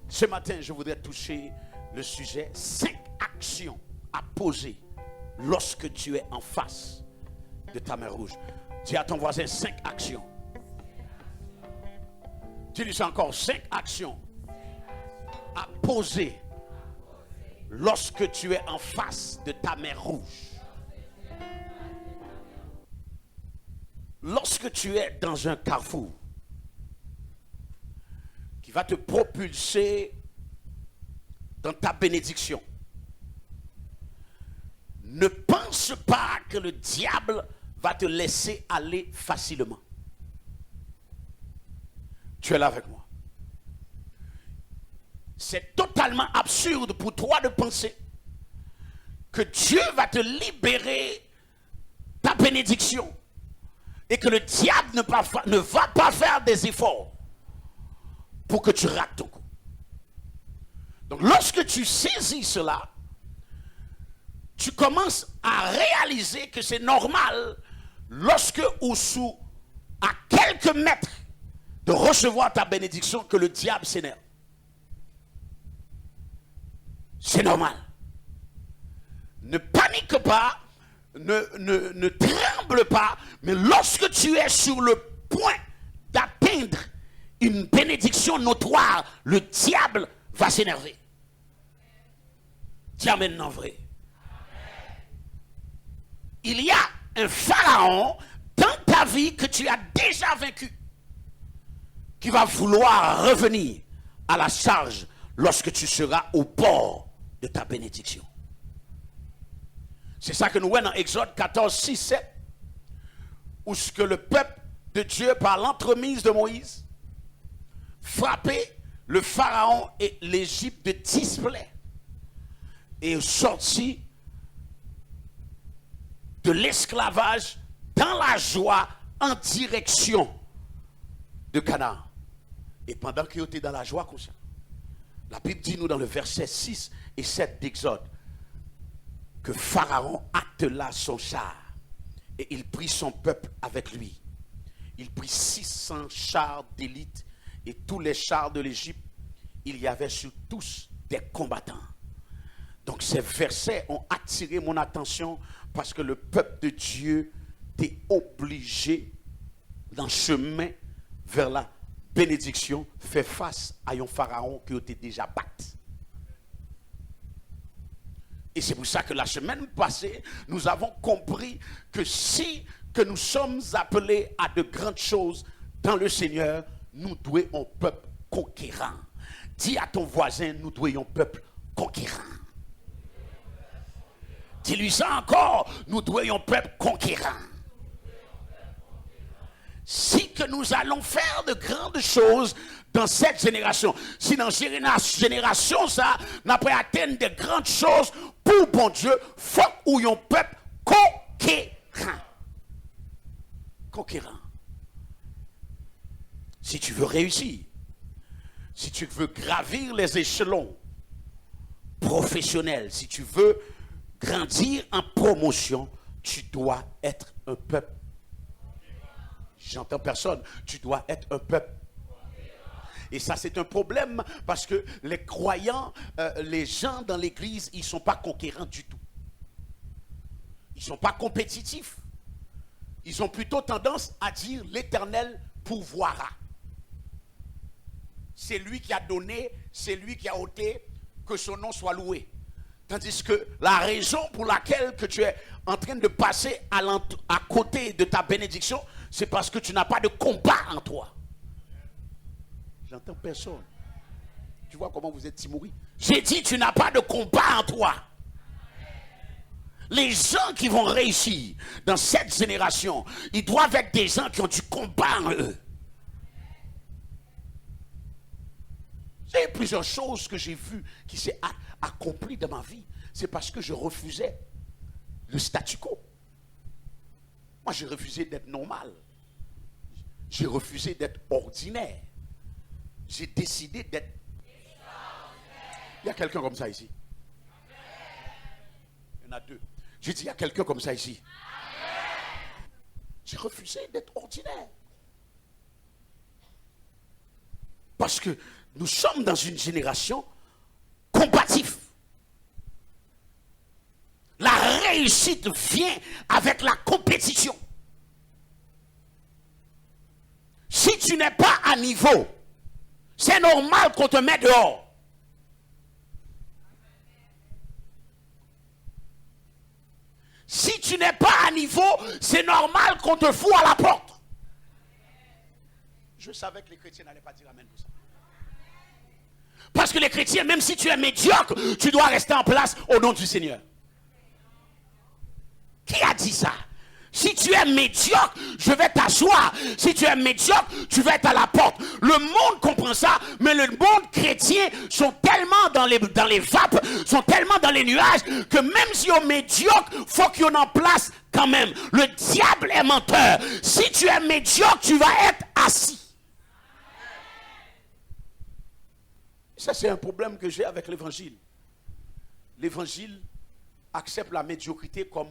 Ce matin, je voudrais toucher le sujet 5 actions à poser lorsque tu es en face de ta mer rouge. Dis à ton voisin 5 actions. Dis-lui ça encore, 5 actions à poser lorsque tu es en face de ta mer rouge. Lorsque tu es dans un carrefour qui va te propulser dans ta bénédiction, ne pense pas que le diable va te laisser aller facilement. Tu es là avec moi. C'est totalement absurde pour toi de penser que Dieu va te libérer ta bénédiction et que le diable ne va pas faire des efforts pour que tu rates ton coup. Donc lorsque tu saisis cela, tu commences à réaliser que c'est normal lorsque ou sous à quelques mètres de recevoir ta bénédiction que le diable s'énerve. C'est normal. Ne panique pas, ne tremble pas, mais lorsque tu es sur le point d'atteindre une bénédiction notoire, le diable va s'énerver. Dis amen en vrai. Il y a un pharaon dans ta vie que tu as déjà vaincu, qui va vouloir revenir à la charge lorsque tu seras au bord de ta bénédiction. C'est ça que nous voyons dans Exode 14, 6, 7, où ce que le peuple de Dieu, par l'entremise de Moïse, frappait le pharaon et l'Égypte de 10 plaies et est sorti de l'esclavage dans la joie en direction de Canaan. Et pendant qu'il était dans la joie comme ça, la Bible dit nous dans le verset 6 et 7 d'Exode que Pharaon attela son char et il prit son peuple avec lui. Il prit 600 chars d'élite et tous les chars de l'Égypte, il y avait sur tous des combattants. Donc ces versets ont attiré mon attention parce que le peuple de Dieu était obligé dans le chemin vers la bénédiction fait face à un pharaon qui était déjà battu. Et c'est pour ça que la semaine passée, nous avons compris que si que nous sommes appelés à de grandes choses dans le Seigneur, nous devons un peuple conquérant. Dis à ton voisin, nous devons un peuple conquérant. Dis-lui ça encore, nous devons un peuple conquérant. Si que nous allons faire de grandes choses dans cette génération, si dans cette génération ça n'a pas atteint de grandes choses pour bon Dieu, faut ou un peuple conquérant. Conquérant. Si tu veux réussir, si tu veux gravir les échelons professionnels, si tu veux grandir en promotion, tu dois être un peuple. J'entends personne. Tu dois être un peuple. Et ça, c'est un problème parce que les croyants, les gens dans l'église, ils ne sont pas conquérants du tout. Ils ne sont pas compétitifs. Ils ont plutôt tendance à dire l'Éternel pourvoira. C'est lui qui a donné, c'est lui qui a ôté, que son nom soit loué. Tandis que la raison pour laquelle que tu es en train de passer à côté de ta bénédiction, c'est parce que tu n'as pas de combat en toi. J'entends personne. Tu vois comment vous êtes timorés? J'ai dit, tu n'as pas de combat en toi. Les gens qui vont réussir dans cette génération, ils doivent être des gens qui ont du combat en eux. Il y a plusieurs choses que j'ai vues qui s'est accomplies dans ma vie. C'est parce que je refusais le statu quo. Moi, j'ai refusé d'être normal. J'ai refusé d'être ordinaire. J'ai décidé d'être... Il y a quelqu'un comme ça ici? Il y en a deux. J'ai dit, il y a quelqu'un comme ça ici? J'ai refusé d'être ordinaire. Parce que Nous sommes dans une génération combative. La réussite vient avec la compétition. Si tu n'es pas à niveau, c'est normal qu'on te mette dehors. Si tu n'es pas à niveau, c'est normal qu'on te fout à la porte. Je savais que les chrétiens n'allaient pas dire amen pour ça. Parce que les chrétiens, même si tu es médiocre, tu dois rester en place au nom du Seigneur. Qui a dit ça? Si tu es médiocre, je vais t'asseoir. Si tu es médiocre, tu vas être à la porte. Le monde comprend ça, mais le monde chrétien sont tellement dans les vapes, sont tellement dans les nuages, que même si on est médiocre, il faut qu'il y en ait en place quand même. Le diable est menteur. Si tu es médiocre, tu vas être assis. Ça, c'est un problème que j'ai avec l'évangile. L'évangile accepte la médiocrité comme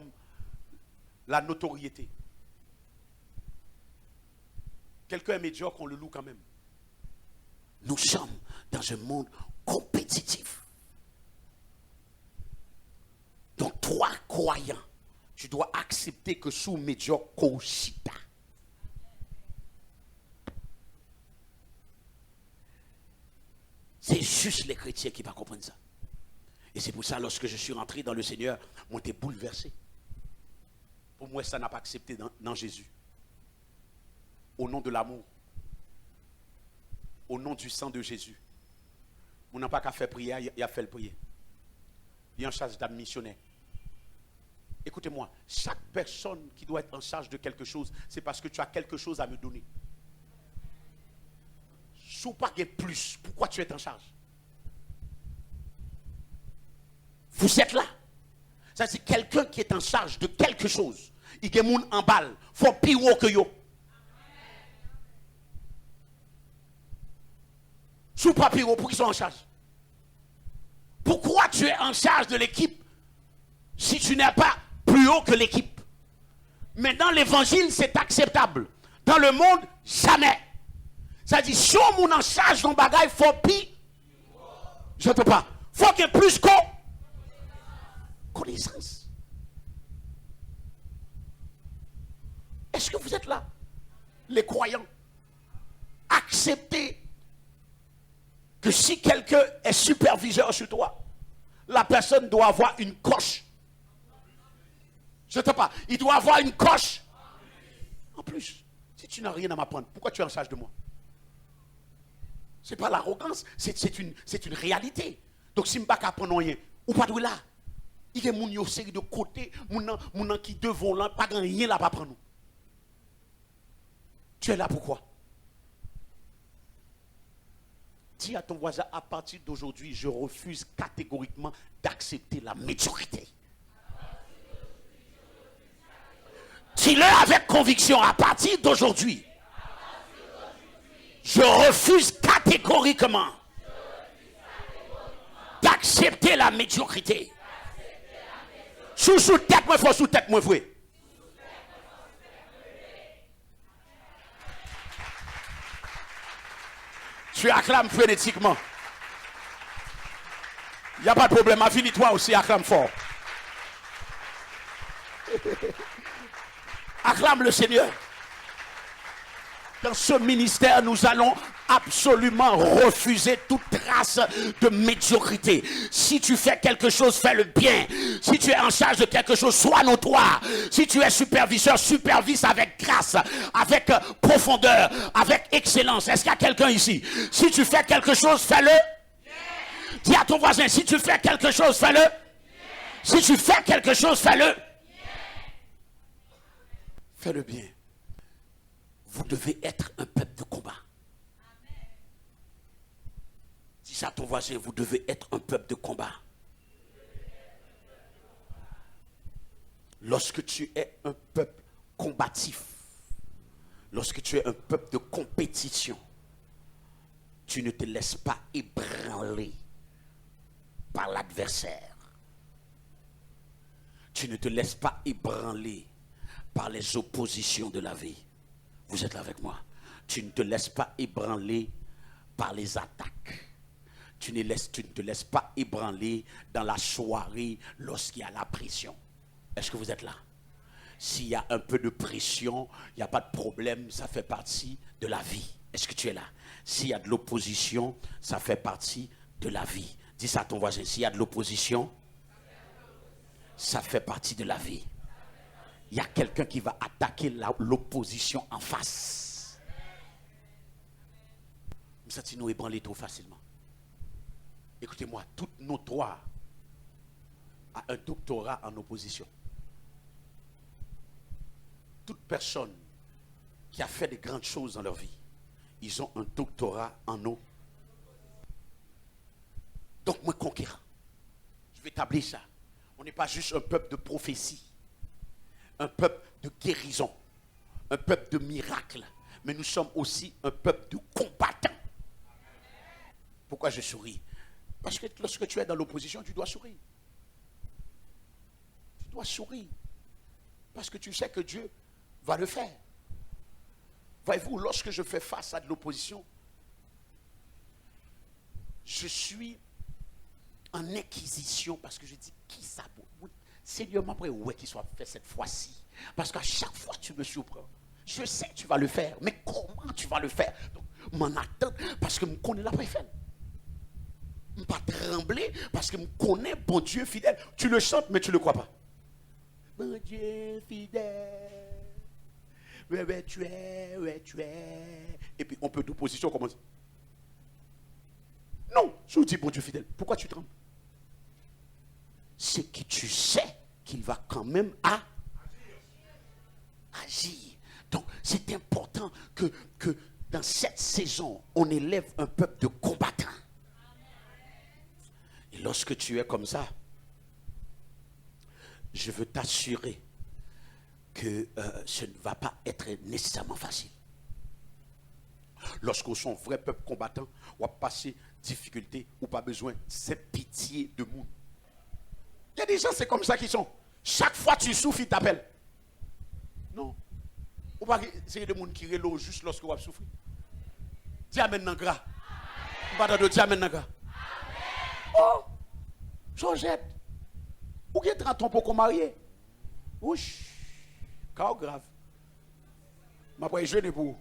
la notoriété. Quelqu'un est médiocre, on le loue quand même. Nous sommes dans un monde compétitif. Donc, toi, croyant, tu dois accepter que sous médiocre, koshita. C'est juste les chrétiens qui vont comprendre ça. Et c'est pour ça, lorsque je suis rentré dans le Seigneur, on était bouleversé. Pour moi, ça n'a pas accepté dans Jésus. Au nom de l'amour. Au nom du sang de Jésus. On n'a pas qu'à faire prier, il a fait le prier. Il est en charge d'être missionnaire. Écoutez-moi, chaque personne qui doit être en charge de quelque chose, c'est parce que tu as quelque chose à me donner. Si pas qu'il y ait plus, pourquoi tu es en charge? Vous êtes là. Ça, c'est quelqu'un qui est en charge de quelque chose. Il y a des gens en balle. Il faut pire que yo. Si pas pire, pourquoi ils sont en charge? Pourquoi tu es en charge de l'équipe si tu n'es pas plus haut que l'équipe? Mais dans l'évangile, c'est acceptable. Dans le monde, jamais. Ça dit, si on est en charge d'un bagage, il faut pire. Je ne peux pas. Il faut qu'il y ait plus que connaissance. Est-ce que vous êtes là? Les croyants. Acceptez que si quelqu'un est superviseur sur toi, la personne doit avoir une coche. Je ne sais pas. Il doit avoir une coche. En plus, si tu n'as rien à m'apprendre, pourquoi tu es en charge de moi? Ce n'est pas l'arrogance, c'est une réalité. Donc si je ne peux pas apprendre rien, ou pas de là. Il y a des gens série de côté, des gens qui devant là, pas rien là pour prendre nous. Tu es là pourquoi? Dis à ton voisin, à partir d'aujourd'hui, je refuse catégoriquement d'accepter la médiocrité. Dis-le avec conviction, à partir d'aujourd'hui, je refuse catégoriquement d'accepter la médiocrité. Sous tête, moi, il faut sous tête, moi, vrai. Tu acclames frénétiquement. Il n'y a pas de problème. Affine-toi aussi, acclame fort. Acclame le Seigneur. Dans ce ministère, nous allons absolument refuser toute trace de médiocrité. Si tu fais quelque chose, fais-le bien. Si tu es en charge de quelque chose, sois notoire. Si tu es superviseur, supervise avec grâce, avec profondeur, avec excellence. Est-ce qu'il y a quelqu'un ici? Si tu fais quelque chose, fais-le. Dis à ton voisin, si tu fais quelque chose, fais-le. Si tu fais quelque chose, fais-le. Fais-le bien. Vous devez être un peuple de combat. Dis ça à ton voisin, vous devez être un peuple de combat. Lorsque tu es un peuple combatif, lorsque tu es un peuple de compétition, tu ne te laisses pas ébranler par l'adversaire. Tu ne te laisses pas ébranler par les oppositions de la vie. Vous êtes là avec moi. Tu ne te laisses pas ébranler par les attaques. Tu ne te laisses pas ébranler dans la soirée lorsqu'il y a la pression. Est-ce que vous êtes là? S'il y a un peu de pression, il n'y a pas de problème, ça fait partie de la vie. Est-ce que tu es là? S'il y a de l'opposition, ça fait partie de la vie. Dis ça à ton voisin, s'il y a de l'opposition, ça fait partie de la vie. Il y a quelqu'un qui va attaquer l'opposition en face. Ça, tu nous ébranler trop facilement. Écoutez-moi, toutes nos trois a un doctorat en opposition. Toute personne qui a fait de grandes choses dans leur vie, ils ont un doctorat en eau. Donc, moi, conquérant, je vais établir ça. On n'est pas juste un peuple de prophétie, un peuple de guérison, un peuple de miracles, mais nous sommes aussi un peuple de combattants. Pourquoi je souris? Parce que lorsque tu es dans l'opposition, tu dois sourire. Tu dois sourire. Parce que tu sais que Dieu va le faire. Voyez-vous, lorsque je fais face à de l'opposition, je suis en inquisition parce que je dis, qui ça peut? Seigneur, m'après, où est qu'il soit fait cette fois-ci? Parce qu'à chaque fois, tu me surprends. Je sais que tu vas le faire, mais comment tu vas le faire? Donc, m'en attends, parce que je connais la préfère. Je ne pas trembler, parce que je connais bon Dieu fidèle. Tu le chantes, mais tu ne le crois pas. Bon Dieu fidèle. Ouais, tu es. Et puis, on peut d'opposition commencer. Non, je vous dis, bon Dieu fidèle, pourquoi tu trembles? C'est que tu sais qu'il va quand même agir. Donc, c'est important que dans cette saison, on élève un peuple de combattants. Et lorsque tu es comme ça, je veux t'assurer que ce ne va pas être nécessairement facile. Lorsqu'on est un vrai peuple combattant, on va passer difficulté ou pas besoin, c'est pitié de monde. Il y a des gens, c'est comme ça qu'ils sont. Chaque fois que tu souffres, ils t'appellent. Non. Ou pas c'est des gens qui relèvent juste lorsque vous souffrez. Dis amen nan gras. Ou pas de dire amen nan gras. Oh, Georgette. Ou qui est 30 ans pour qu'on marie? Ouch. Car grave. Ma boy jeune pour.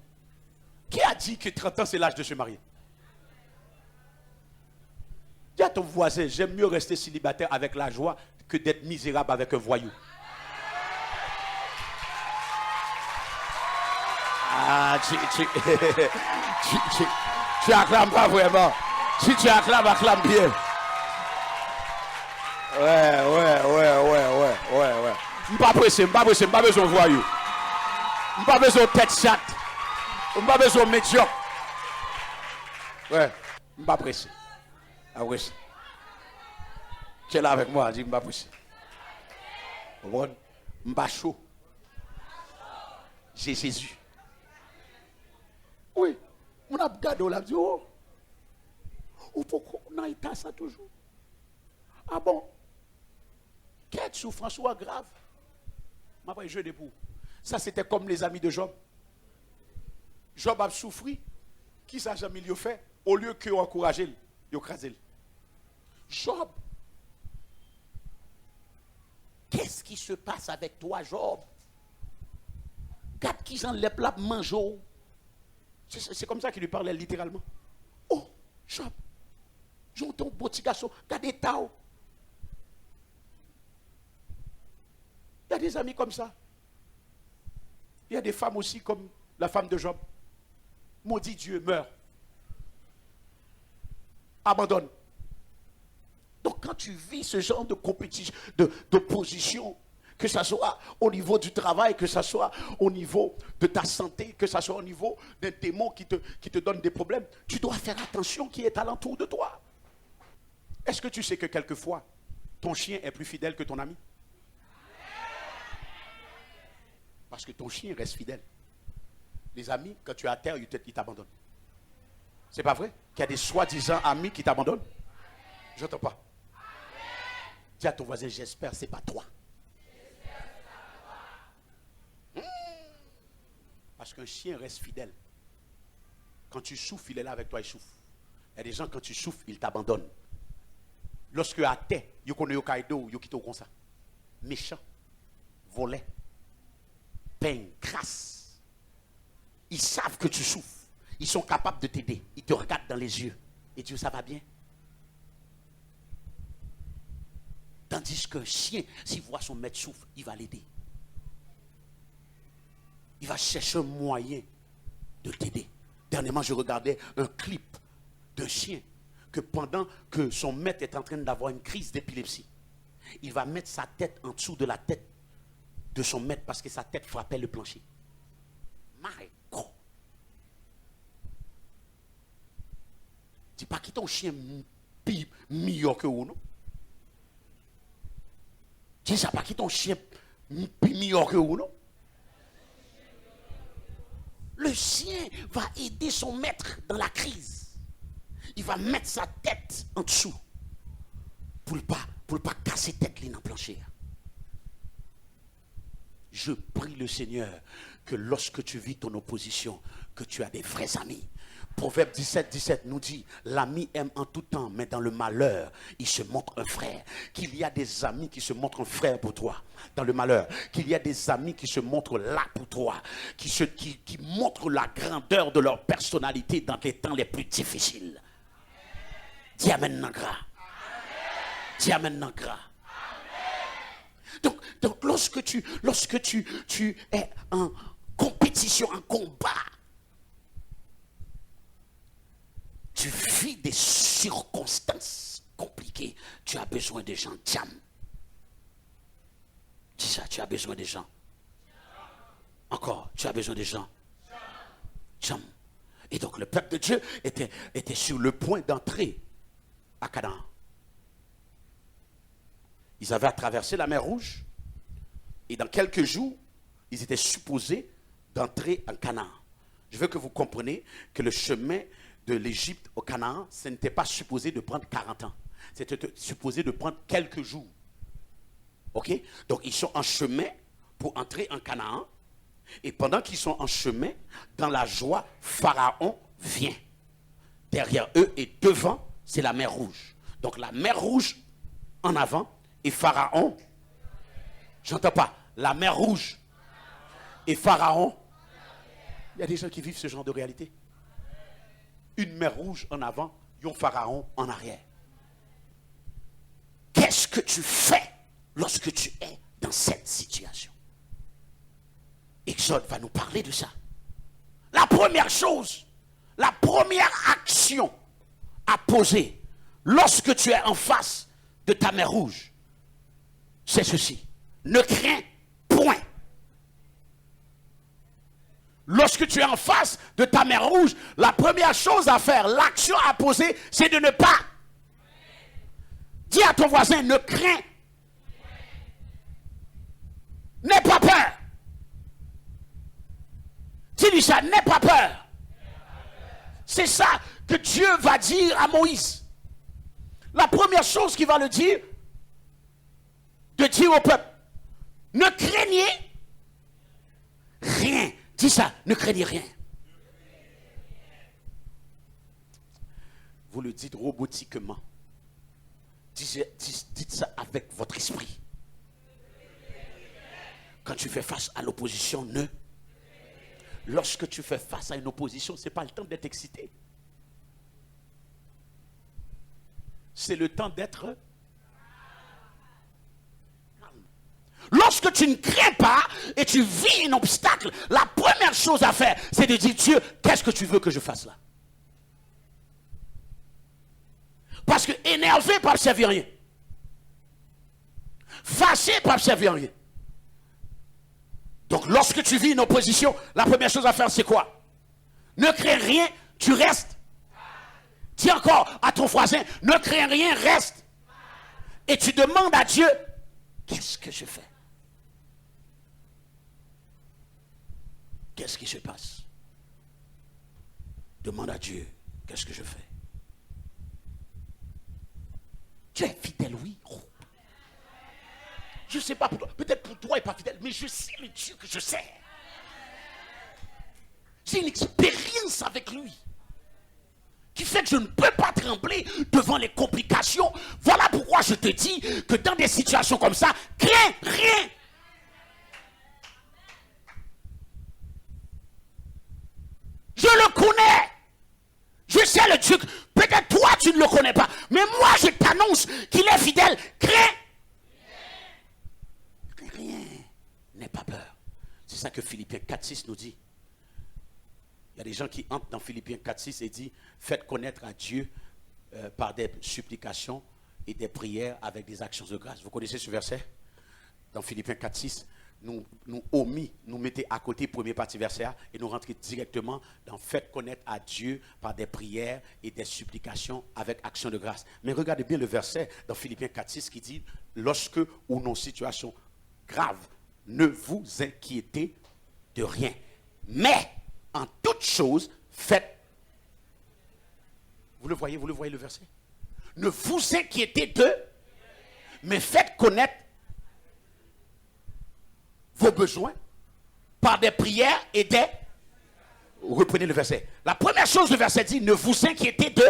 Qui a dit que 30 ans c'est l'âge de se marier? Dis à ton voisin, j'aime mieux rester célibataire avec la joie que d'être misérable avec un voyou. Ah, tu acclames pas vraiment. Si tu acclames, acclame bien. Ouais. M'pas pressé, m'pas besoin de voyou. M'pas besoin de tête chatte. M'pas besoin de médiocre. Ouais, m'pas pressé. Ah oui. Tu es là avec moi, dis m'pas pressé. M'pas chaud. J'ai Jésus. Oui, on a regardé là, dit oh. Ou pourquoi on a été ça toujours? Ah bon? Quelle souffrance soit grave? Ma pas je pour. Ça c'était comme les amis de Job. Job a souffert. Qui ça jamais lui fait? Au lieu que encourager, il écrasé. Job. Qu'est-ce qui se passe avec toi, Job? Regarde qui j'en les plats mangeau. C'est comme ça qu'il lui parlait littéralement. Oh, Job. J'entends un petit garçon. Regardez Tao. Il y a des amis comme ça. Il y a des femmes aussi comme la femme de Job. Maudit Dieu, meurt. Abandonne. Donc quand tu vis ce genre de compétition, d'opposition, que ce soit au niveau du travail, que ce soit au niveau de ta santé, que ce soit au niveau d'un démon qui te donne des problèmes, tu dois faire attention qui est alentour de toi. Est-ce que tu sais que quelquefois, ton chien est plus fidèle que ton ami? Parce que ton chien reste fidèle. Les amis, quand tu es à terre, ils t'abandonnent. C'est pas vrai qu'il y a des soi-disant amis qui t'abandonnent? Je n'entends pas. Dis à ton voisin, j'espère que ce n'est pas toi. Parce qu'un chien reste fidèle. Quand tu souffres, il est là avec toi, il souffre. Il y a des gens, quand tu souffres, ils t'abandonnent. Lorsque à terre, ils connaissent Hokkaido, ils quittent comme ça. Méchant, volet, peigne, crasse. Ils savent que tu souffres. Ils sont capables de t'aider. Ils te regardent dans les yeux. Et Dieu, ça va bien. Tandis qu'un chien, s'il voit son maître souffre, il va l'aider. Il va chercher un moyen de t'aider. Dernièrement, je regardais un clip d'un chien que pendant que son maître est en train d'avoir une crise d'épilepsie, il va mettre sa tête en dessous de la tête de son maître parce que sa tête frappait le plancher. My God. Dis pas que ton chien meilleur que vous, non? Dis ça pas que ton chien meilleur que vous, non? Le chien va aider son maître dans la crise. Il va mettre sa tête en dessous pour ne pas casser tête dans le plancher. Je prie le Seigneur que lorsque tu vis ton opposition, que tu as des vrais amis. Proverbe 17 nous dit, l'ami aime en tout temps, mais dans le malheur, il se montre un frère. Qu'il y a des amis qui se montrent un frère pour toi, dans le malheur. Qu'il y a des amis qui se montrent là pour toi, qui montrent la grandeur de leur personnalité dans les temps les plus difficiles. Dis amen nangra. Dis amen nangra. Donc lorsque tu es en compétition, en combat, tu vis des circonstances compliquées, tu as besoin des gens jam. Dis ça, tu as besoin des gens. Encore, tu as besoin des gens jam. Et donc le peuple de Dieu était sur le point d'entrer à Canaan. Ils avaient à traverser la mer Rouge et dans quelques jours, ils étaient supposés d'entrer en Canaan. Je veux que vous compreniez que le chemin de l'Égypte au Canaan, ce n'était pas supposé de prendre 40 ans. C'était supposé de prendre quelques jours. Ok? Donc ils sont en chemin pour entrer en Canaan. Et pendant qu'ils sont en chemin, dans la joie, Pharaon vient. Derrière eux et devant, c'est la mer Rouge. Donc la mer Rouge en avant et Pharaon. J'entends pas. La mer Rouge et Pharaon. Il y a des gens qui vivent ce genre de réalité. Une mer Rouge en avant, un Pharaon en arrière. Qu'est-ce que tu fais lorsque tu es dans cette situation? Exode va nous parler de ça. La première chose, la première action à poser lorsque tu es en face de ta mer Rouge, c'est ceci. Ne crains point. Lorsque tu es en face de ta mer Rouge, la première chose à faire, l'action à poser, c'est de ne pas. Dis à ton voisin, ne crains. N'aie pas peur. Dis-lui ça, n'aie pas peur. C'est ça que Dieu va dire à Moïse. La première chose qu'il va le dire, de dire au peuple, ne craignez rien. Dis ça, ne craignez rien. Vous le dites robotiquement. Dites ça avec votre esprit. Quand tu fais face à l'opposition, ne. Lorsque tu fais face à une opposition, ce n'est pas le temps d'être excité. C'est le temps d'être. Lorsque tu ne crains pas et tu vis un obstacle, la première chose à faire, c'est de dire, Dieu, qu'est-ce que tu veux que je fasse là? Parce que énervé, pas servir rien. Fâché, pas servir rien. Donc lorsque tu vis une opposition, la première chose à faire, c'est quoi? Ne crains rien, tu restes. Dis encore à ton voisin, ne crains rien, reste. Et tu demandes à Dieu, qu'est-ce que je fais? Qu'est-ce qui se passe? Demande à Dieu, qu'est-ce que je fais? Tu es fidèle, oui. Oh. Je ne sais pas pour toi, peut-être pour toi il n'est pas fidèle, mais je sais le Dieu que je sers. J'ai une expérience avec lui. qui fait que je ne peux pas trembler devant les complications. Voilà pourquoi je te dis que dans des situations comme ça, crains rien. Je le connais. Je sais le Dieu. Peut-être toi, tu ne le connais pas. Mais moi, je t'annonce qu'il est fidèle. Crains rien. N'aie pas peur. C'est ça que Philippiens 4,6 nous dit. Il y a des gens qui entrent dans Philippiens 4,6 et disent « Faites connaître à Dieu par des supplications et des prières avec des actions de grâce. » Vous connaissez ce verset? Dans Philippiens 4,6, nous mettons à côté premier partie verset A et nous rentrons directement dans « Faites connaître à Dieu par des prières et des supplications avec actions de grâce. » Mais regardez bien le verset dans Philippiens 4,6 qui dit « Lorsque ou non situation grave, ne vous inquiétez de rien. Mais en toute chose, faites. » Vous le voyez le verset? Ne vous inquiétez de, mais faites connaître vos besoins par des prières et des... Reprenez le verset. La première chose, le verset dit, ne vous inquiétez de.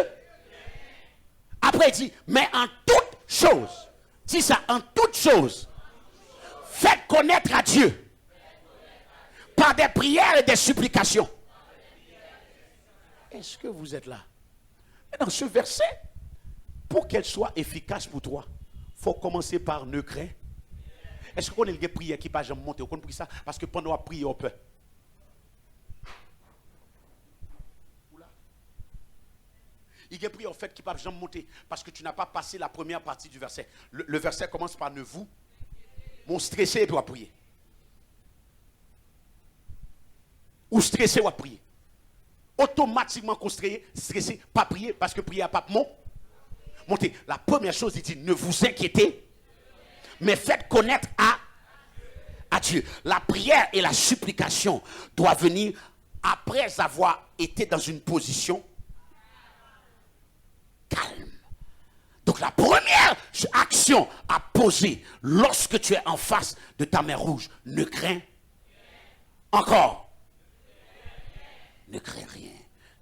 Après, il dit, mais en toute chose. Dis ça, en toute chose. Faites connaître à Dieu par des prières et des supplications. Est-ce que vous êtes là? Et dans ce verset, pour qu'elle soit efficace pour toi, il faut commencer par ne craindre. Est-ce qu'on a des prières qui ne peuvent jamais monter? On prie ça parce que pendant la prière, on peut. Il y a des prières en fait qui ne peuvent jamais monter parce que tu n'as pas passé la première partie du verset. Le verset commence par ne vous. Mon stressé doit prier. Ou stressé ou prier. Automatiquement qu'on stressé, pas prier parce que prier à pas monter. La première chose, il dit, ne vous inquiétez, mais faites connaître à Dieu. La prière et la supplication doivent venir après avoir été dans une position calme. Donc la première action à poser lorsque tu es en face de ta mer rouge, ne crains encore. Ne crains rien.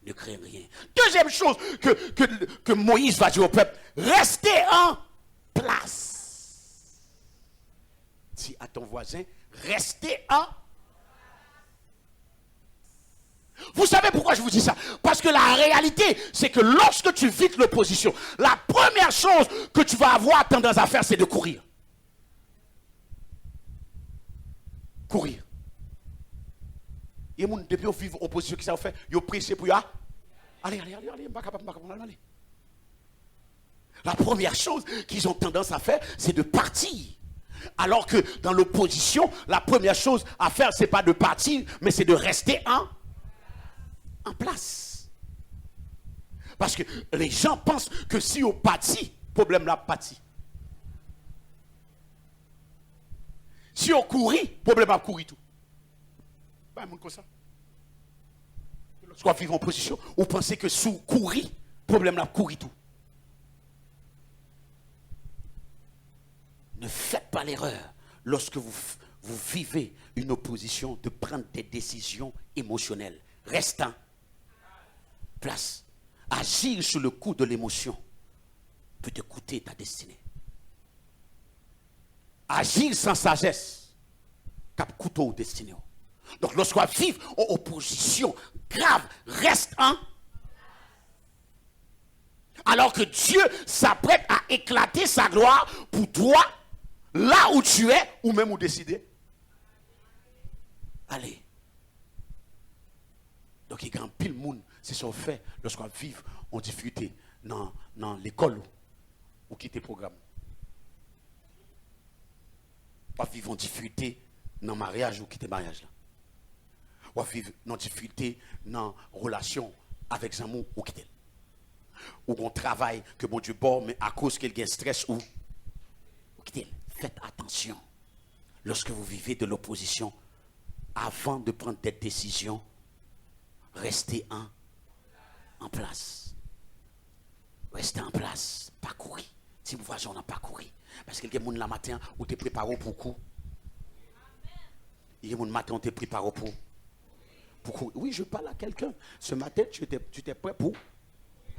Ne crains rien. Deuxième chose que Moïse va dire au peuple, restez en place. Dis à ton voisin, restez en. Vous savez pourquoi je vous dis ça? Parce que la réalité, c'est que lorsque tu vides l'opposition, la première chose que tu vas avoir tendance à faire, c'est de courir. Courir. Et depuis qu'on vit opposition, qui ça fait? Ils ont pressé pour y aller. Allez, allez. La première chose qu'ils ont tendance à faire, c'est de partir. Alors que dans l'opposition, la première chose à faire, ce n'est pas de partir, mais c'est de rester en place. Parce que les gens pensent que si on partit, problème là parti. Si on courit, problème là courir tout. Pas un monde comme ça. Soit vivre en position, ou pensez que sous courir, problème là courir tout. Ne faites pas l'erreur lorsque vous vivez une opposition de prendre des décisions émotionnelles. Restant place. Agir sous le coup de l'émotion peut te coûter ta destinée. Agir sans sagesse, cap couteau destinée. Donc lorsqu'on vit en opposition grave, reste en. Alors que Dieu s'apprête à éclater sa gloire pour toi, là où tu es, ou même où décider. Allez. Donc il y a un pile monde, c'est ce qu'on fait lorsqu'on vit en difficulté dans l'école ou quitter le programme. Pas vivre en difficulté dans le mariage ou quitter le mariage là. Ou vivre en difficulté dans la relation avec un ou quitter. Ou on travaille que mon Dieu bon, mais à cause qu'il y a stress ou quitter. Faites attention lorsque vous vivez de l'opposition avant de prendre des décisions. Restez en place. Restez en place. Pas courir. Si vous voyez, on n'a pas couru. Parce qu'il y a des gens le matin où tu es préparé pour coup. Il y a des gens le matin où tu es préparé pour courir. Oui, je parle à quelqu'un. Ce matin, tu étais prêt pour.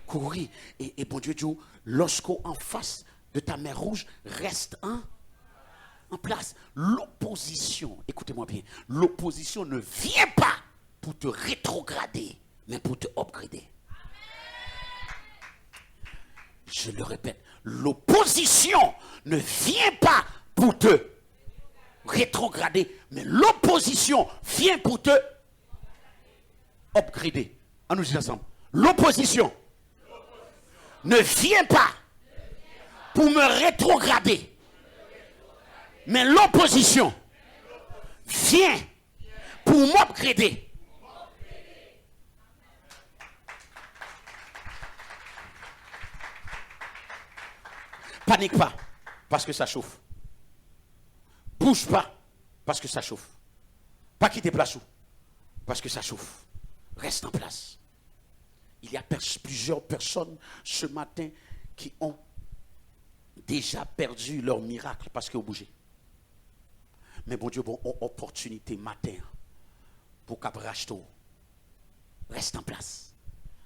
courir. Et bon Dieu dit, lorsqu'on en face de ta mer rouge, reste en place. L'opposition, écoutez-moi bien, l'opposition ne vient pas pour te rétrograder, mais pour te upgrader. Je le répète, l'opposition ne vient pas pour te rétrograder, mais l'opposition vient pour te upgrader. On nous dit ensemble. L'opposition ne vient pas pour me rétrograder, mais l'opposition vient pour m'upgrader. Panique pas, parce que ça chauffe. Bouge pas, parce que ça chauffe. Pas quitter place où, parce que ça chauffe. Reste en place. Il y a plusieurs personnes ce matin qui ont déjà perdu leur miracle parce qu'ils ont bougé. Mais bon Dieu, bon opportunité matin pour qu'à racheter. Reste en place.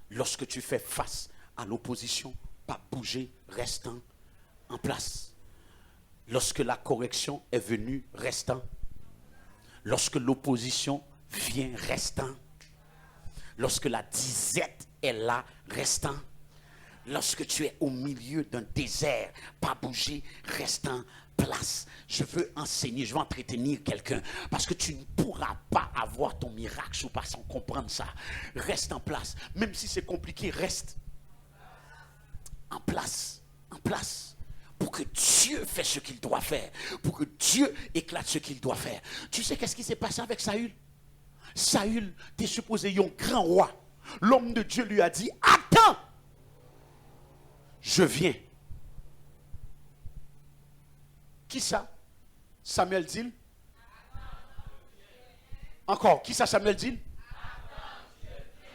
Lorsque tu fais face à l'opposition, pas bouger, reste en place. Lorsque la correction est venue, restant. Lorsque l'opposition vient, restant. Lorsque la disette est là, restant. Lorsque tu es au milieu d'un désert, pas bouger, restant place. Je veux enseigner, je veux entretenir quelqu'un. Parce que tu ne pourras pas avoir ton miracle pas sans comprendre ça. Reste en place. Même si c'est compliqué, reste en place. En place. Pour que Dieu fasse ce qu'il doit faire. Pour que Dieu éclate ce qu'il doit faire. Tu sais qu'est-ce qui s'est passé avec Saül? Saül, t'es supposé un grand roi. L'homme de Dieu lui a dit, attends, je viens. Qui ça? Samuel dit? Encore, qui ça Samuel dit?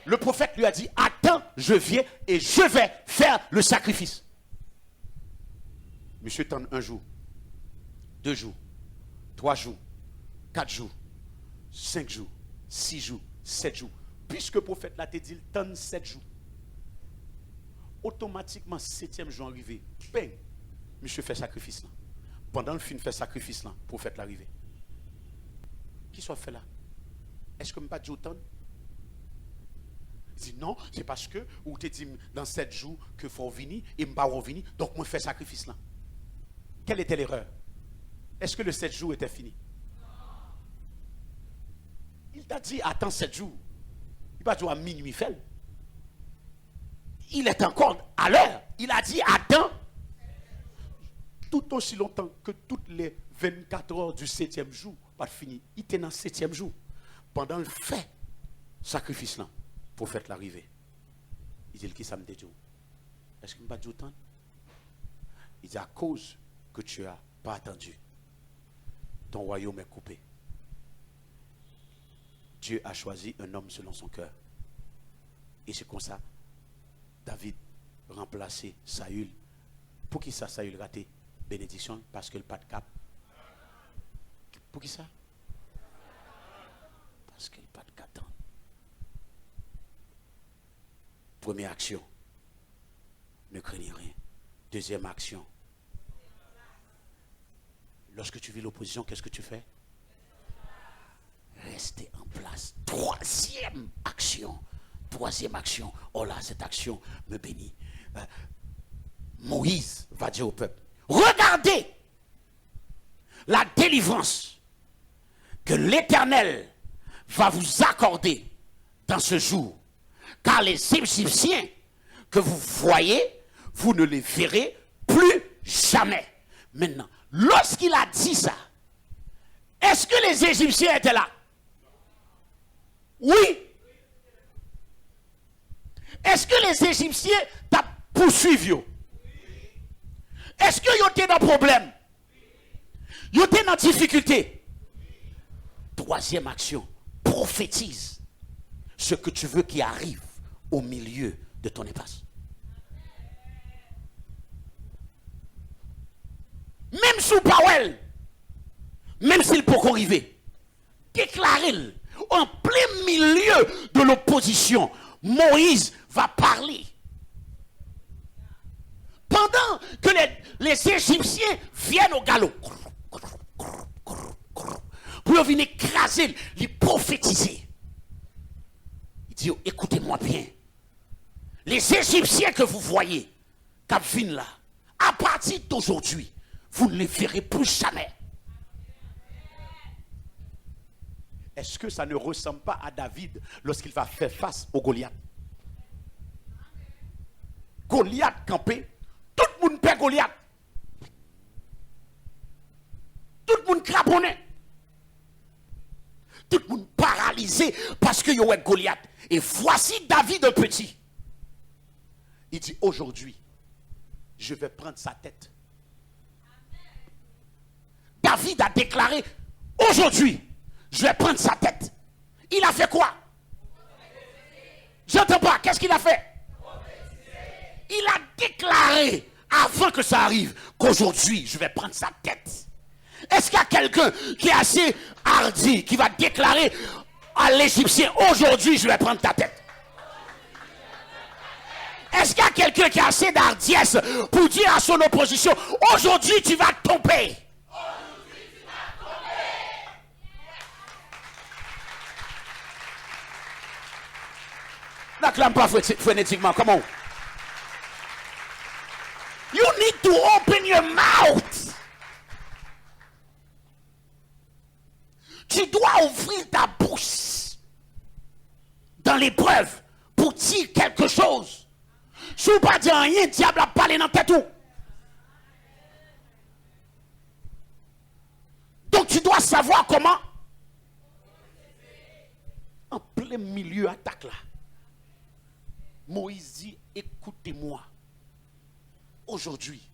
Le prophète lui a dit, attends, je viens et je vais faire le sacrifice. Monsieur tend un jour, 2 jours, 3 jours, 4 jours, 5 jours, 6 jours, 7 jours. Puisque le prophète l'a dit, il tend 7 jours. Automatiquement, 7e jour arrivé, bang, monsieur fait sacrifice là. Pendant le film fait sacrifice là, le prophète l'arrivé. Qui soit fait là? Est-ce que je ne pas dit autant? Il dit non, c'est parce que vous te dit dans 7 jours que faut venir et je ne pas revenir, donc moi fais sacrifice là. Quelle était l'erreur? Est-ce que le 7 jours était fini? Il t'a dit attends 7 jours. Il va dire à minuit fait. Il est encore à l'heure. Il a dit attends. Tout aussi longtemps que toutes les 24 heures du 7e jour, pas fini. Il était dans le 7e jour. Pendant le fait, sacrifice là, pour faire l'arrivée. Il dit qui ça me dit? Est-ce qu'il ne m'a pas dit autant? Il dit à cause que tu n'as pas attendu, ton royaume est coupé. Dieu a choisi un homme selon son cœur. Et c'est comme ça, David remplacé Saül. Pour qui ça, Saül raté? Bénédiction, parce que le pas de cap. Pour qui ça? Parce que le pas de cap. Première action, ne craignez rien. Deuxième action, lorsque tu vis l'opposition, qu'est-ce que tu fais? Rester en place. Troisième action. Oh là, cette action me bénit. Moïse va dire au peuple, regardez la délivrance que l'Éternel va vous accorder dans ce jour. Car les Égyptiens que vous voyez, vous ne les verrez plus jamais. Maintenant, lorsqu'il a dit ça, est-ce que les Égyptiens étaient là? Oui. Est-ce que les Égyptiens t'ont poursuivi? Est-ce qu'ils étaient dans problème? Ils étaient dans difficulté. Troisième action, prophétise ce que tu veux qui arrive au milieu de ton impasse. Même sous Powell, même s'il peut arriver, déclarez-le en plein milieu de l'opposition. Moïse va parler pendant que les Égyptiens viennent au galop, pour venir écraser, les prophétiser. Il dit, écoutez-moi bien. Les Égyptiens que vous voyez, qui viennent là, à partir d'aujourd'hui, vous ne les verrez plus jamais. Est-ce que ça ne ressemble pas à David lorsqu'il va faire face au Goliath? Goliath campé, tout le monde perd Goliath. Tout le monde craponné. Tout le monde paralysé parce qu'il y a Goliath. Et voici David un petit. Il dit aujourd'hui, je vais prendre sa tête. David a déclaré aujourd'hui, je vais prendre sa tête. Il a fait quoi? J'entends pas. Qu'est-ce qu'il a fait? Il a déclaré avant que ça arrive qu'aujourd'hui je vais prendre sa tête. Est-ce qu'il y a quelqu'un qui est assez hardi qui va déclarer à l'Égyptien aujourd'hui je vais prendre ta tête? Est-ce qu'il y a quelqu'un qui a assez d'hardiesse pour dire à son opposition aujourd'hui tu vas tomber? N'acclame pas frénétiquement. Comment? You need to open your mouth. Tu dois ouvrir ta bouche dans l'épreuve pour dire quelque chose. Si vous ne pas dire rien, le diable a parlé dans ta tête. Donc tu dois savoir comment. En plein milieu attaque là. Moïse dit, écoutez-moi. Aujourd'hui,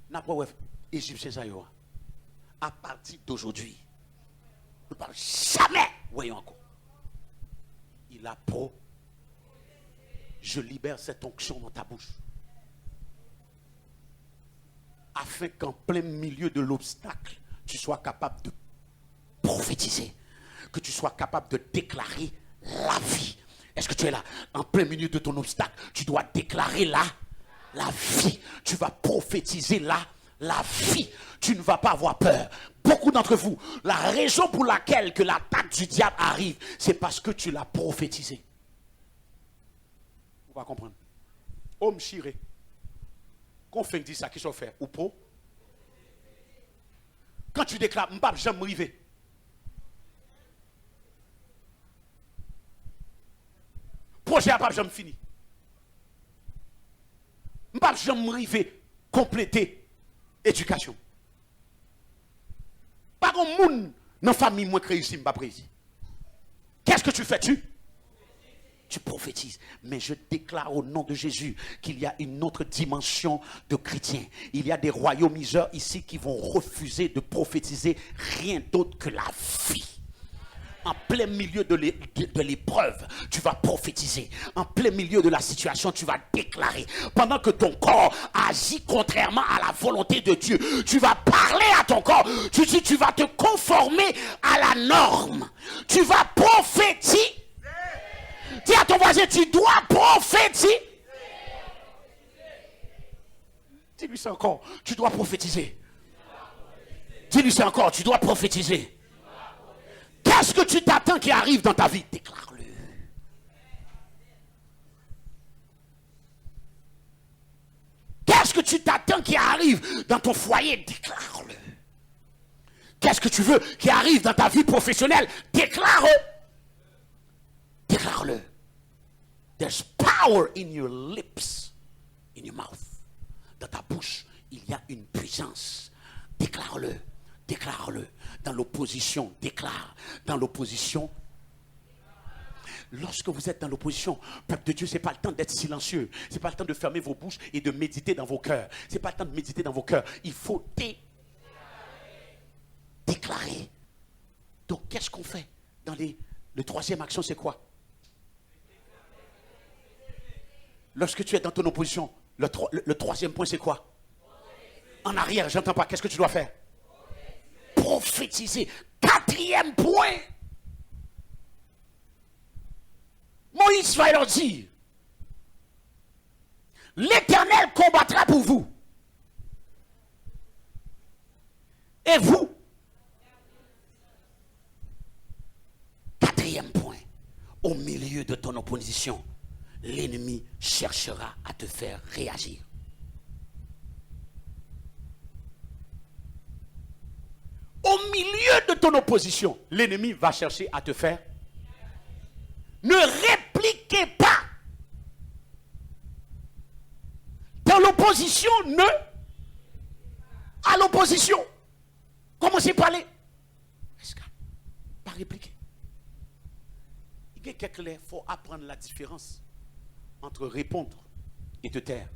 n'importe Égyptien ça y est. À partir d'aujourd'hui, ne parle jamais. Voyons encore. Il a pro. Je libère cette onction dans ta bouche. Afin qu'en plein milieu de l'obstacle, tu sois capable de prophétiser. Que tu sois capable de déclarer la vie. Est-ce que tu es là? En plein milieu de ton obstacle, tu dois déclarer la vie. Tu vas prophétiser la vie. Tu ne vas pas avoir peur. Beaucoup d'entre vous, la raison pour laquelle que l'attaque du diable arrive, c'est parce que tu l'as prophétisé. Vous va comprendre. Homme chiré. Qu'on fait dire ça, qui sont fait ou pro? Quand tu déclares, m'pap jamais m'rivé. Projet à pas jamais fini. M'pap jamais m'rivé compléter éducation. Pas comme moun dans famille moi créé ici m'pas précis. Qu'est-ce que tu fais tu prophétises. Mais je déclare au nom de Jésus qu'il y a une autre dimension de chrétiens. Il y a des royaumiseurs ici qui vont refuser de prophétiser rien d'autre que la vie. En plein milieu de l'épreuve, tu vas prophétiser. En plein milieu de la situation, tu vas déclarer. Pendant que ton corps agit contrairement à la volonté de Dieu, tu vas parler à ton corps. Tu dis, tu vas te conformer à la norme. Tu vas prophétiser. Dis à ton voisin, tu dois prophétiser. Dis-lui ça encore, tu dois prophétiser. Dis-lui ça encore, tu dois prophétiser. Qu'est-ce que tu t'attends qui arrive dans ta vie? Déclare-le. Qu'est-ce que tu t'attends qui arrive dans ton foyer? Déclare-le. Qu'est-ce que tu veux qui arrive dans ta vie professionnelle? Déclare-le. Déclare-le. There's power in your lips, in your mouth. Dans ta bouche, il y a une puissance. Déclare-le. Déclare-le. Dans l'opposition, déclare. Dans l'opposition. Lorsque vous êtes dans l'opposition, peuple de Dieu, ce n'est pas le temps d'être silencieux. Ce n'est pas le temps de fermer vos bouches et de méditer dans vos cœurs. Ce n'est pas le temps de méditer dans vos cœurs. Il faut déclarer. Donc, qu'est-ce qu'on fait dans le troisième action, c'est quoi? Lorsque tu es dans ton opposition, le troisième point, c'est quoi? En arrière, j'entends pas. Qu'est-ce que tu dois faire? Prophétiser. Quatrième point. Moïse va leur dire, l'Éternel combattra pour vous. Et vous? Quatrième point. Au milieu de ton opposition, l'ennemi cherchera à te faire réagir. Au milieu de ton opposition, l'ennemi va chercher à te faire. Ne répliquez pas. Dans l'opposition, à l'opposition. Commencez par les. Est-ce que pas répliquer? Il y a quelque chose, il faut apprendre la différence entre répondre et te taire.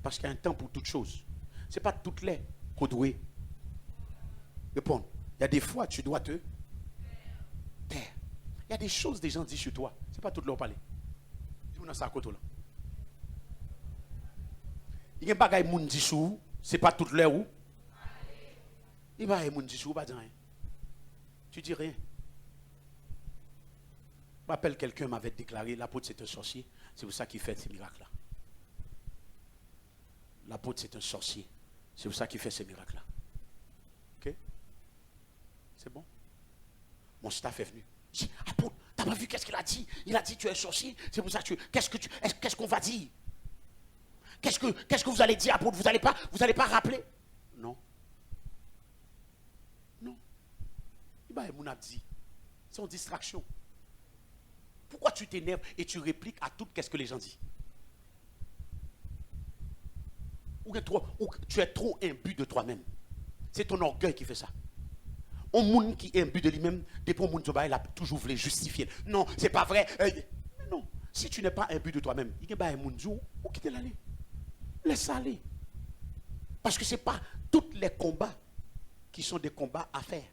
Parce qu'il y a un temps pour toutes choses. Ce n'est pas toutes les qu'on doit répondre. Il y a des fois, tu dois te taire. Il y a des choses que des gens disent sur toi. Ce n'est pas toutes leur parler. Dis-moi dans ça côté là. Il y a des bagages qui disent sur vous, ce n'est pas toutes les où. Il y a des gens qui disent sur vous, pas dire rien. Tu dis rien. Je m'appelle quelqu'un m'avait déclaré l'apôtre c'est un sorcier. C'est pour ça qu'il fait ces miracles-là. L'apôtre c'est un sorcier. C'est pour ça qu'il fait ces miracles-là. Ok? C'est bon? Mon staff est venu. Je dis, apôtre, t'as pas vu qu'est-ce qu'il a dit? Il a dit tu es un sorcier. C'est pour ça que qu'est-ce qu'on va dire? Qu'est-ce que vous allez dire, apôtre? Vous allez pas rappeler? Non. Non. Il m'a dit. C'est une distraction. Pourquoi tu t'énerves et tu répliques à tout ce que les gens disent? Ou tu es trop imbu de toi-même. C'est ton orgueil qui fait ça. Un monde qui est imbu de lui-même, depuis mon monde, il a toujours voulu justifier. Non, c'est pas vrai. Non, si tu n'es pas imbu de toi-même, il y a un monde où quitter l'aller. Laisse aller. Parce que ce n'est pas tous les combats qui sont des combats à faire.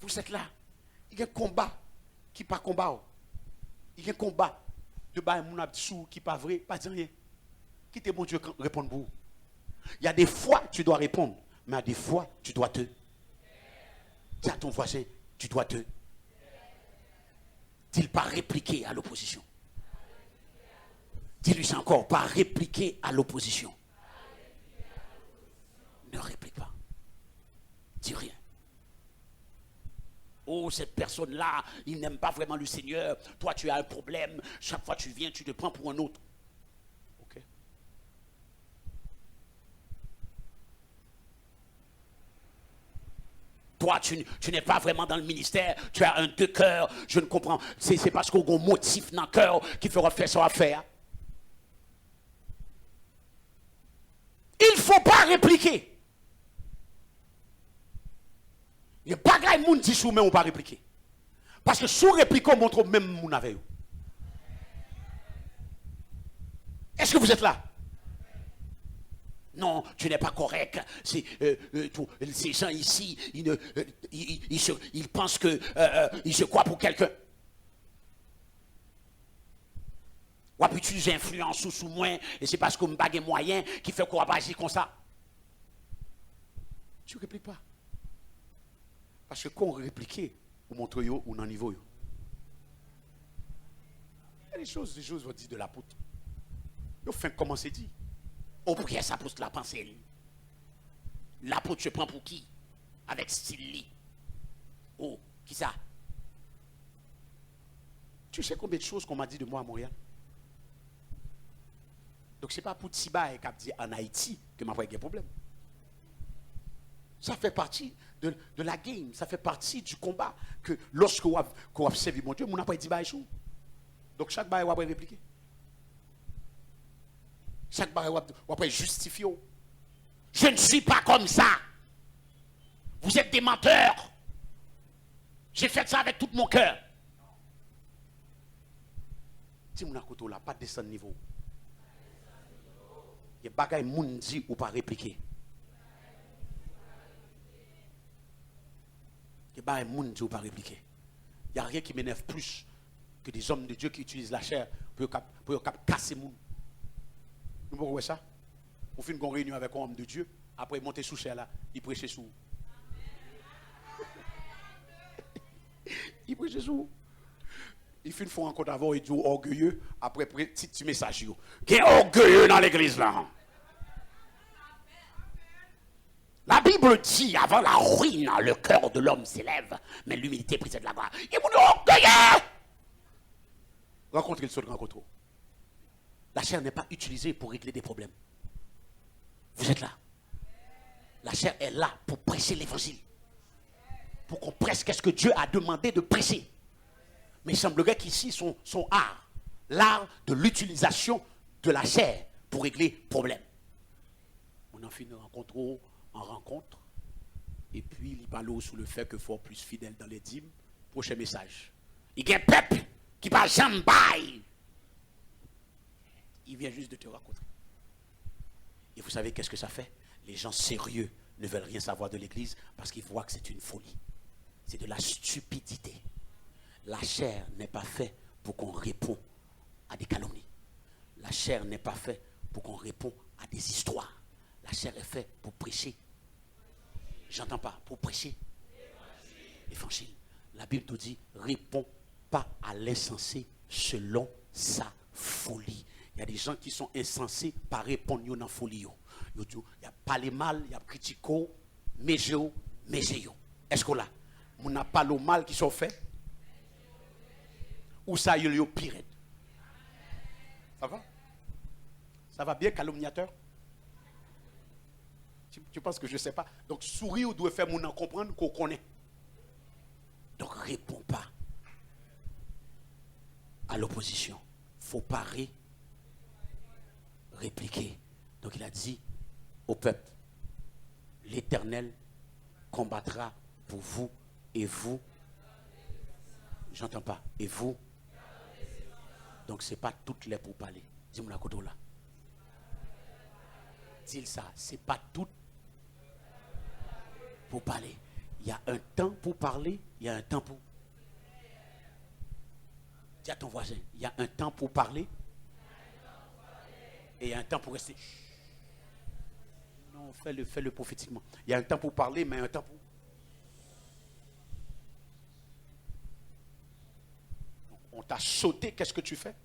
Vous êtes là. Il y a un combat qui n'est pas combat. Il y a un combat de mon abdissou qui n'est pas vrai, pas dire rien. Qui t'est bon Dieu répondre pour vous. Il y a des fois tu dois répondre, mais à des fois tu dois te. Dis à ton voisin, tu dois te. Dis-le pas répliquer à l'opposition. Dis-lui encore, pas répliquer à l'opposition. Ne réplique pas. Dis rien. Oh, cette personne-là, il n'aime pas vraiment le Seigneur. Toi, tu as un problème. Chaque fois que tu viens, tu te prends pour un autre. Ok. Toi, tu n'es pas vraiment dans le ministère. Tu as un deux cœurs. Je ne comprends. C'est parce qu'on a un motif dans le cœur qui fera faire son affaire. Il ne faut pas répliquer. Il y a pas de monde qui dit sous mais on pas répliquer. Parce que sous répliquer on montre même mon avec. Est-ce que vous êtes là? Non, tu n'es pas correct. Ces gens ici, ils pensent que ils se croient pour quelqu'un. Ou puis tu influences sous moi et c'est parce qu'on n'a pas de moyens qui fait qu'on va agir comme ça. Tu ne répliques pas. Parce que quand on réplique, on montre yo ou dans niveau yo. Il y a des choses vont dire de l'apôtre. Yo fin comment c'est dit. On prière ça pour la pensée. L'apôtre se prend pour qui? Avec style. Oh, qui ça? Tu sais combien de choses qu'on m'a dit de moi à Montréal? Donc ce n'est pas pour Tiba et Cap dit en Haïti que m'a pas de problème. Ça fait partie de la game, ça fait partie du combat que lorsque vous avez servi mon Dieu, vous n'avez pas dit baïchou. Donc chaque baï vous avez répliqué. Chaque baï vous avez justifié. Je ne suis pas comme ça. Vous êtes des menteurs. J'ai fait ça avec tout mon cœur. Si vous n'avez pas descendre niveau. Il y a des bagages moun dit ou pas répliquer. Il y a des gens qui ne pas répliquer. Il n'y a rien qui m'énerve plus que des hommes de Dieu qui utilisent la chair pour casser les gens. Vous voyez ça? On fait une réunion avec un homme de Dieu, après il monte sous chair là, il prêche sous. Il prêche sous. Il fait une fois encore avant, il dit orgueilleux, après petit message. Il y a orgueilleux dans l'église là. La Bible dit, avant la ruine, le cœur de l'homme s'élève, mais l'humilité précède la gloire. Il vous dit orgueilleux. Rencontrez le seul rencontre. La chair n'est pas utilisée pour régler des problèmes. Vous êtes là. La chair est là pour prêcher l'évangile. Pour qu'on presse qu'est-ce que Dieu a demandé de prêcher. Mais il semblerait qu'ici, son art, l'art de l'utilisation de la chair pour régler problème. On en finit en rencontre. Et puis, il parle sous le fait que faut plus fidèle dans les dîmes. Prochain message. Il y a un peuple qui va jamais bailler. Il vient juste de te rencontrer. Et vous savez qu'est-ce que ça fait? Les gens sérieux ne veulent rien savoir de l'église parce qu'ils voient que c'est une folie. C'est de la stupidité. La chair n'est pas faite pour qu'on réponde à des calomnies. La chair n'est pas faite pour qu'on réponde à des histoires. La chair est faite pour prêcher. J'entends pas, pour prêcher. Évangile. La Bible nous dit, réponds pas à l'insensé selon sa folie. Il y a des gens qui sont insensés par répondre à la folie. Il y a parlé mal, il y a critiqué, méjéo. Est-ce qu'on l'a? On n'a pas le mal qui sont faits? Ou ça y est pire? Ça va? Ça va bien, calomniateur? Tu penses que je ne sais pas? Donc, sourire, on doit faire mon en comprendre qu'on connaît. Donc, réponds pas à l'opposition. Il ne faut pas répliquer. Donc, il a dit au peuple, l'Éternel combattra pour vous et vous. J'entends pas. Et vous. Donc, ce n'est pas toutes les pour parler. Dis-moi la côté là. Dis ça. Ce n'est pas toutes pour parler. Il y a un temps pour parler, il y a un temps pour... Dis à ton voisin, il y a un temps pour parler et il y a un temps pour rester. Non, fais-le prophétiquement. Il y a un temps pour parler, mais un temps pour... On t'a sauté, qu'est-ce que tu fais?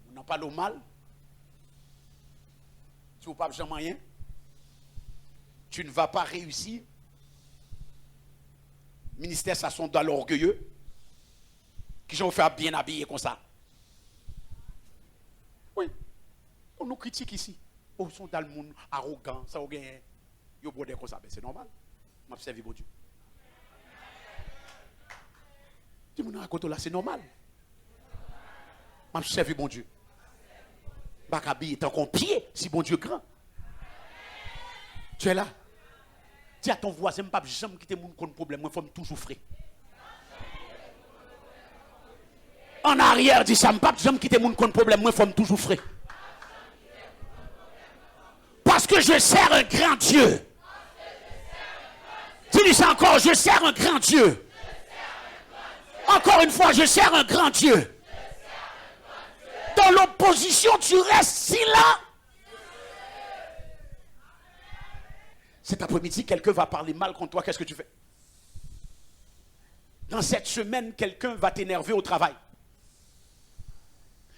On n'a pas le mal. Tu ne veux pas jamais rien. Tu ne vas pas réussir. Ministère, ça sont dans l'orgueilleux. Qui j'en fait bien habillé comme ça. Oui. On nous critique ici. Oh, sont dans le monde arrogant, ça ou bien. Yo brodé comme ça, c'est normal. M'a servi bon Dieu. Dis-moi à côté là, c'est normal. M'a servi bon Dieu. Bakabi est encore pied si bon Dieu grand. Tu es là? Dis à ton voisin, je ne peux jamais quitter mon problème, moi, il faut toujours frais. En arrière, dis ça, je ne peux jamais quitter mon problème, moi, il faut toujours frais. Parce que je sers un grand Dieu. Dis ça encore, je sers un grand Dieu. Encore une fois, je sers un grand Dieu. Dans l'opposition, tu restes si là. Cet après-midi, quelqu'un va parler mal contre toi, qu'est-ce que tu fais? Dans cette semaine, quelqu'un va t'énerver au travail.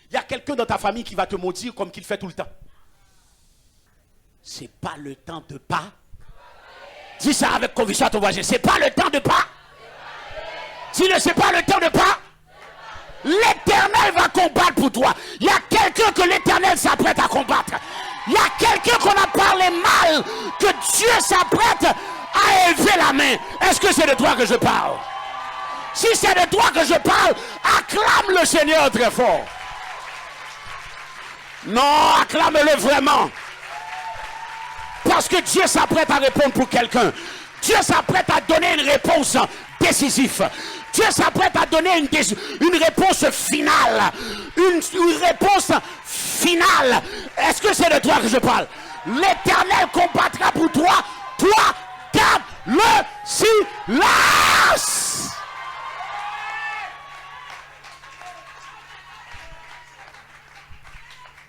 Il y a quelqu'un dans ta famille qui va te maudire comme qu'il fait tout le temps. C'est pas le temps de pas. Dis ça avec conviction à ton voisin. C'est pas le temps de pas. Dis-le, c'est pas le temps de pas. L'Éternel va combattre pour toi. Il y a quelqu'un que l'Éternel s'apprête à combattre. Il y a quelqu'un qu'on a parlé mal, que Dieu s'apprête à élever la main. Est-ce que c'est de toi que je parle? Si c'est de toi que je parle, acclame le Seigneur très fort. Non, acclame-le vraiment. Parce que Dieu s'apprête à répondre pour quelqu'un. Dieu s'apprête à donner une réponse décisive. Dieu s'apprête à donner une réponse finale. Une réponse finale. Est-ce que c'est de toi que je parle? L'Éternel combattra pour toi. Toi, garde le silence.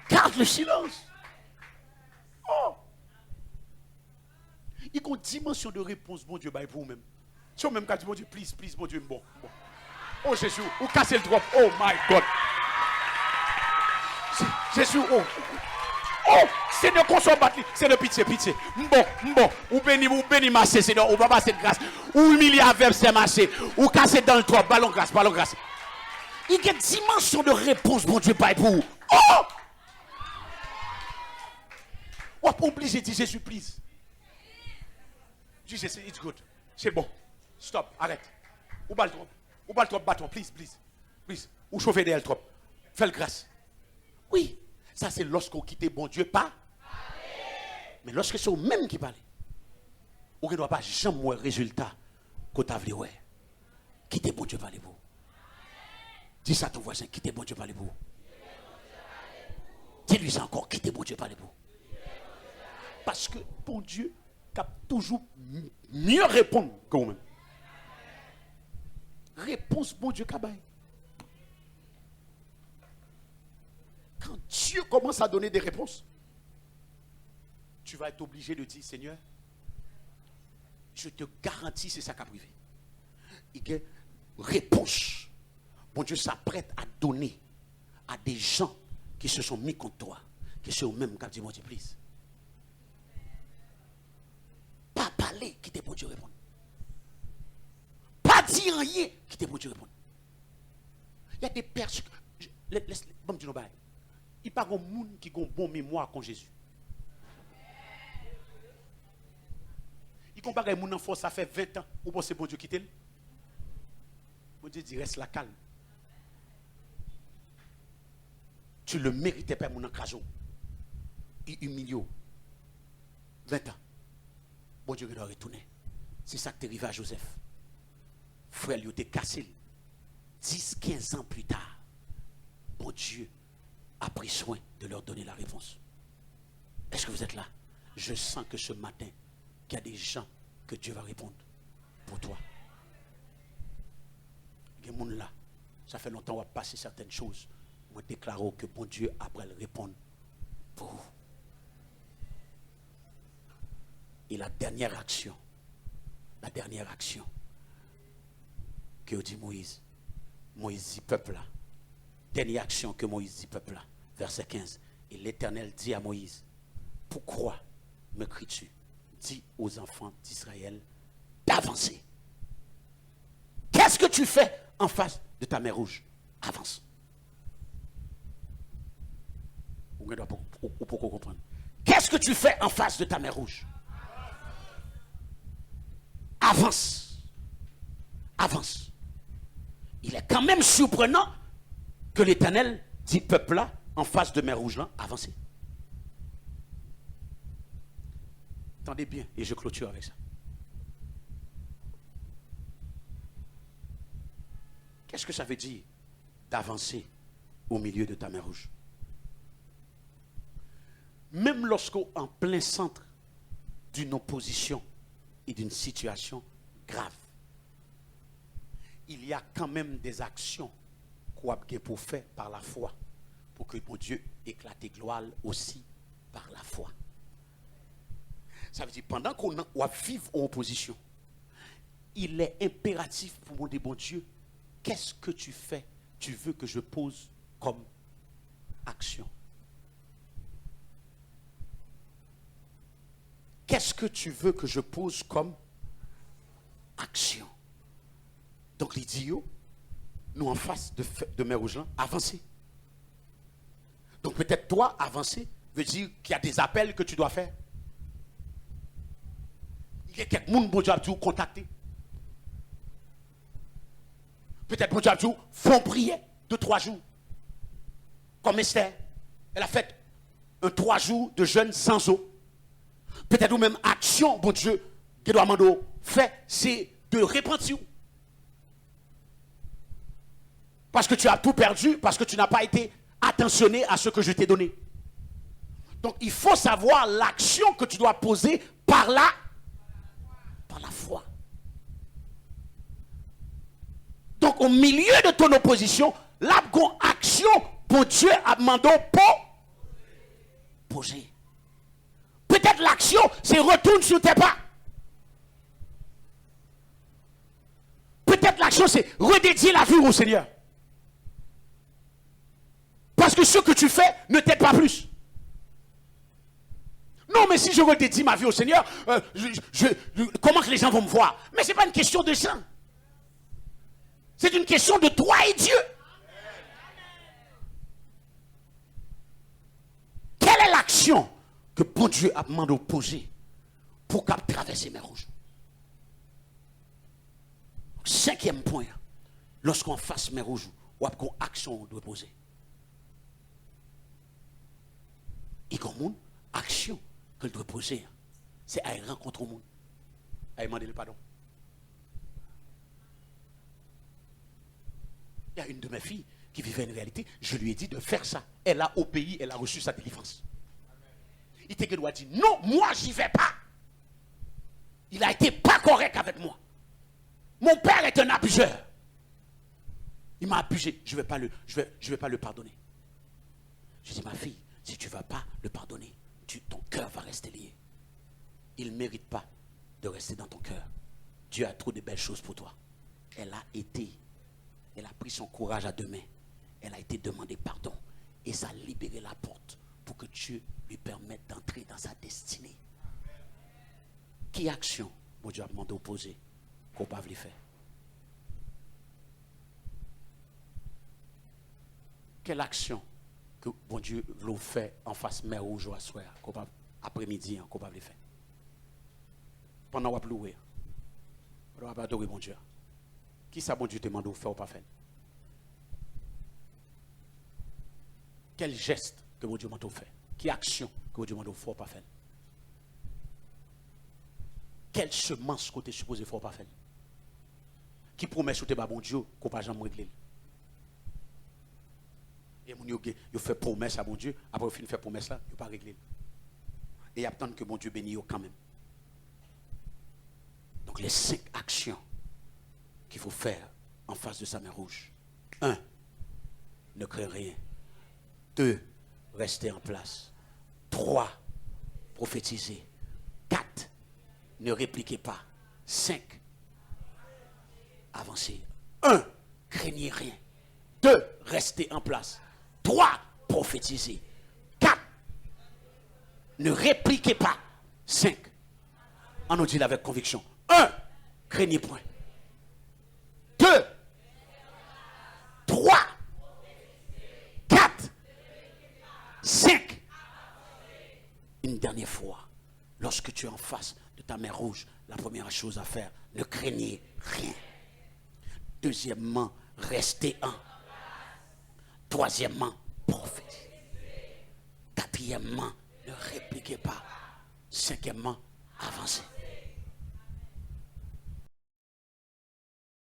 Garde le silence. Oh. Il y a une dimension de réponse, bon Dieu, pour vous-même. Si vous-même, quand bon Dieu, please, bon Dieu, bon. Oh Jésus, vous cassez le drop. Oh my God. Jésus, Oh, Seigneur, qu'on soit battu. Seigneur, pitié, pitié. Bon, ou béni massé, Seigneur, ou pas passer de grâce. Ou humilier avec c'est massé. Ou casser dans le trop. Ballon grâce. Il y a une dimension de réponse, bon Dieu, pas pour vous. Oh! On n'est pas obligé de dire Jésus, please. Jesus, it's good. C'est bon. Stop, arrête. Ou pas le trop bâton, please. Ou chauffer derrière le trop. Fais le grâce. Oui, ça c'est lorsqu'on quitte bon Dieu, pas. Mais lorsque c'est au même qui parle, on ne doit pas jamais voir le résultat qu'on t'a voulu. Quittez bon Dieu, parlez-vous. Dis ça à ton voisin, quittez bon Dieu, parlez-vous. Dis-lui ça encore, quittez bon Dieu, parlez-vous. Parce que bon Dieu cap toujours mieux répondre que vous-même. Réponse bon Dieu cabaye. Quand Dieu commence à donner des réponses, tu vas être obligé de dire Seigneur, je te garantis c'est ça qu'a privé. Il y a réponse. Bon Dieu s'apprête à donner à des gens qui se sont mis contre toi, qui sont au même cap dit mon Dieu, please. Pas parler qui t'est pour Dieu répondre. Pas dire rien qui t'est pour Dieu répondre. Il y a des personnes. Bon, dis-nous, il n'y a pas de monde qui a une bonne mémoire comme Jésus. Il n'y a pas de monde en force, ça fait 20 ans. Ou pensez bon Dieu quitter. Bon Dieu dit reste la calme. Tu le méritais pas, mon encraso. Il humilie. 20 ans. Bon Dieu doit retourner. C'est ça qui est arrivé à Joseph. Frère, il était cassé. 10-15 ans plus tard, bon Dieu a pris soin de leur donner la réponse. Est-ce que vous êtes là? Je sens que ce matin, qu'il y a des gens que Dieu va répondre pour toi. Il y a des gens là, ça fait longtemps qu'on va passer certaines choses. Moi, déclare que bon Dieu après le répondre pour vous. Et la dernière action que dit Moïse dit peuple là. Dernière action que Moïse dit peuple là. Verset 15. Et l'Éternel dit à Moïse, pourquoi me cries-tu? Dis aux enfants d'Israël d'avancer. Qu'est-ce que tu fais en face de ta mer rouge? Avance. Ou pour comprendre. Qu'est-ce que tu fais en face de ta mer rouge? Avance. Avance. Il est quand même surprenant que l'Éternel dit peuple là, en face de mer rouge là, avancez. Attendez bien, et je clôture avec ça. Qu'est-ce que ça veut dire d'avancer au milieu de ta mer rouge? Même lorsqu'en plein centre d'une opposition et d'une situation grave, il y a quand même des actions qu'on a pour faire par la foi, pour que mon Dieu éclate gloire aussi par la foi. Ça veut dire, pendant qu'on vit en opposition, il est impératif pour mon bon Dieu, qu'est-ce que tu fais? Tu veux que je pose comme action? Qu'est-ce que tu veux que je pose comme action? Donc l'idiot, nous en face de mer rouge, avancer. Donc peut-être toi, avancer, veut dire qu'il y a des appels que tu dois faire. Il y a quelques monde bon Dieu a dû contacter. Peut-être bon Dieu a dû font prier 2-3 jours. Comme Esther, elle a fait un 3 jours de jeûne sans eau. Peut-être ou même action, bon Dieu, que doit Mando fait, c'est de repentir. Parce que tu as tout perdu, parce que tu n'as pas été attentionné à ce que je t'ai donné. Donc il faut savoir l'action que tu dois poser par la foi. Donc au milieu de ton opposition, la action pour Dieu a demandé pour poser. Peut-être l'action, c'est retourne sur tes pas. Peut-être l'action, c'est redédier la vie au Seigneur. Parce que ce que tu fais ne t'aide pas plus. Non, mais si je redédie ma vie au Seigneur, comment que les gens vont me voir? Mais ce n'est pas une question de ça. C'est une question de toi et Dieu. Quelle est l'action que bon Dieu a demandé de poser pour qu'elle traverse les mers rouges? Cinquième point, lorsqu'on fasse mer rouge, ou a une action doit poser. Et comme action qu'elle doit poser, c'est à rencontrer le monde, à demander le pardon. Il y a une de mes filles qui vivait une réalité, je lui ai dit de faire ça. Elle a obéi, elle a reçu sa délivrance. Il était doit dire non, moi j'y vais pas. Il a été pas correct avec moi. Mon père est un abuseur. Il m'a abusé, je vais pas le pardonner. Je dis ma fille, si tu ne vas pas le pardonner, ton cœur va rester lié. Il ne mérite pas de rester dans ton cœur. Dieu a trop de belles choses pour toi. Elle a pris son courage à deux mains. Elle a été demander pardon. Et ça a libéré la porte pour que Dieu lui permette d'entrer dans sa destinée. Quelle action, mon Dieu a demandé opposé, qu'on ne peut pas le faire? Quelle action que bon Dieu veut faire en face mer rouge ou à soir, après-midi, qu'on ne peut pas le faire? Pendant qu'on va louer, pendant qu'on va adorer mon Dieu. Qui ça, bon Dieu, te demande de faire ou pas faire? Quel geste que bon Dieu m'a fait? Quelle action que bon Dieu m'a fait ou pas faire? Quelle semence que tu es supposé faire ou pas faire? Qui promet que tu es bon Dieu qu'on ne peut pas jamais régler? Et vous fait promesse à bon Dieu, après vous finissez faire promesse là, vous ne pas régler. Et attendre que bon Dieu bénisse quand même. Donc les 5 actions qu'il faut faire en face de sa mer rouge. 1. Ne crée rien. 2. Rester en place. 3. Prophétiser. 4. Ne répliquez pas. 5. Avancez. 1. Craignez rien. 2. Restez en place. 3. Prophétiser. 4. Ne répliquez pas. 5. On nous dit avec conviction. 1. Craignez point. 2. 3. 4. 5. Une dernière fois, lorsque tu es en face de ta mer rouge, la première chose à faire, ne craignez rien. Deuxièmement, restez en. Troisièmement, prophétisez. Quatrièmement, ne répliquez pas. Cinquièmement, avancez.